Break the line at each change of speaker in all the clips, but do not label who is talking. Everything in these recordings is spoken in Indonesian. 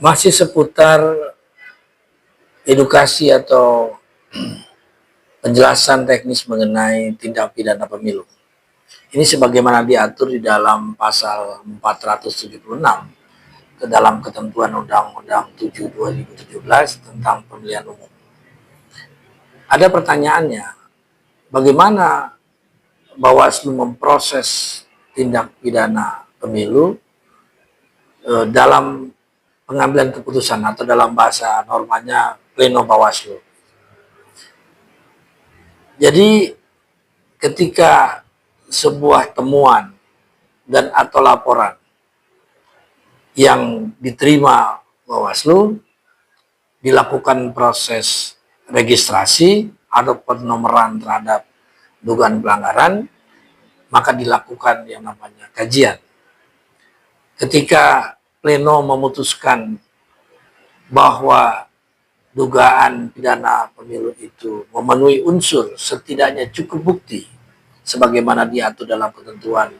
Masih seputar edukasi atau penjelasan teknis mengenai tindak pidana pemilu. Ini sebagaimana diatur di dalam pasal 476 ke dalam ketentuan Undang-Undang 7 2017 tentang pemilihan umum. Ada pertanyaannya, bagaimana Bawaslu memproses tindak pidana pemilu dalam pengambilan keputusan atau dalam bahasa normalnya pleno Bawaslu. Jadi ketika sebuah temuan dan atau laporan yang diterima Bawaslu, dilakukan proses registrasi atau penomoran terhadap dugaan pelanggaran, maka dilakukan yang namanya kajian. Ketika pleno memutuskan bahwa dugaan pidana pemilu itu memenuhi unsur setidaknya cukup bukti sebagaimana diatur dalam ketentuan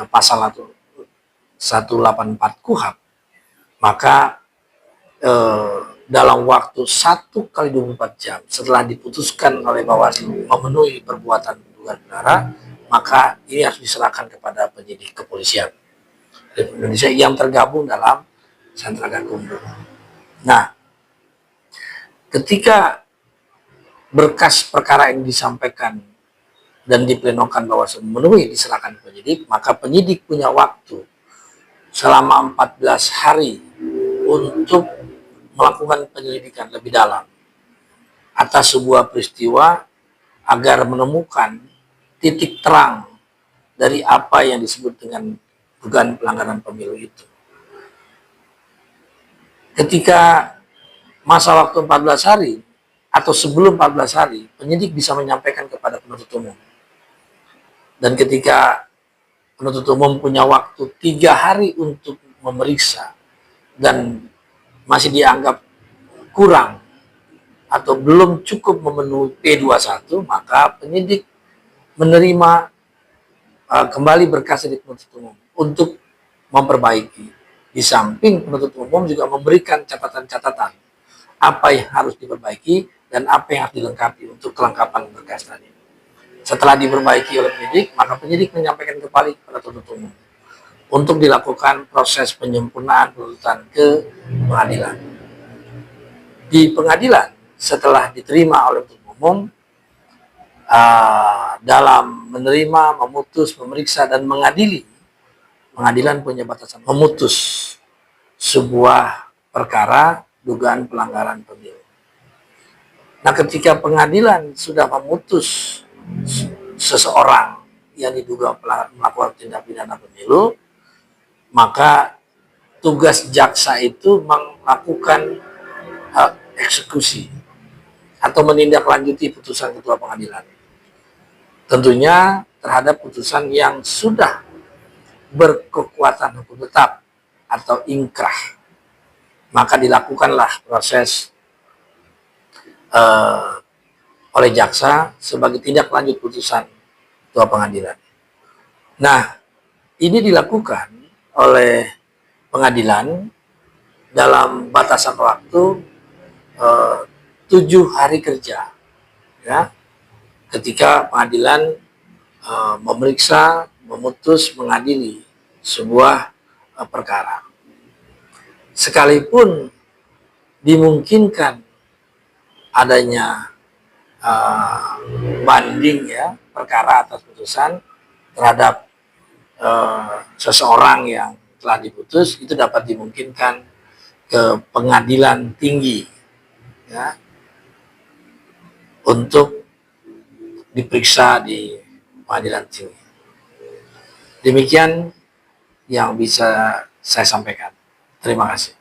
pasal 184 KUHP, maka dalam waktu 1 kali 24 jam setelah diputuskan oleh Bawaslu memenuhi perbuatan dugaan pelanggaran, maka ini harus diserahkan kepada penyidik kepolisian Indonesia yang tergabung dalam Sentra Gakumdu. Nah, ketika berkas perkara yang disampaikan dan diplenokan Bawaslu memenuhi diserahkan penyidik, maka penyidik punya waktu selama 14 hari untuk melakukan penyelidikan lebih dalam atas sebuah peristiwa agar menemukan titik terang dari apa yang disebut dengan dugaan pelanggaran pemilu itu. Ketika masa waktu 14 hari atau sebelum 14 hari, penyidik bisa menyampaikan kepada penuntut umum. Dan ketika penuntut umum punya waktu 3 hari untuk memeriksa dan masih dianggap kurang atau belum cukup memenuhi P21, maka penyidik menerima kembali berkas dari penuntut umum untuk memperbaiki. Di samping penuntut umum juga memberikan catatan-catatan apa yang harus diperbaiki dan apa yang harus dilengkapi untuk kelengkapan berkas tadi. Setelah diperbaiki oleh penyidik, maka penyidik menyampaikan kembali kepada penuntut umum untuk dilakukan proses penyempurnaan penuntutan ke pengadilan. Di pengadilan, setelah diterima oleh penuntut umum, dalam menerima, memutus, memeriksa, dan mengadili, pengadilan punya batasan memutus sebuah perkara dugaan pelanggaran pemilu. Nah, ketika pengadilan sudah memutus seseorang yang diduga melakukan tindak pidana pemilu, maka tugas jaksa itu melakukan eksekusi atau menindaklanjuti putusan ketua pengadilan. Tentunya terhadap putusan yang sudah berkekuatan hukum tetap atau ingkrah, maka dilakukanlah proses oleh jaksa sebagai tindak lanjut putusan ketua pengadilan. Nah, ini dilakukan oleh pengadilan dalam batasan waktu 7 hari kerja, ya, ketika pengadilan memeriksa, memutus, mengadili sebuah perkara. Sekalipun dimungkinkan adanya banding, ya, perkara atas putusan terhadap seseorang yang telah diputus, itu dapat dimungkinkan ke pengadilan tinggi, ya, untuk diperiksa di pengadilan tinggi. Demikian yang bisa saya sampaikan. Terima kasih.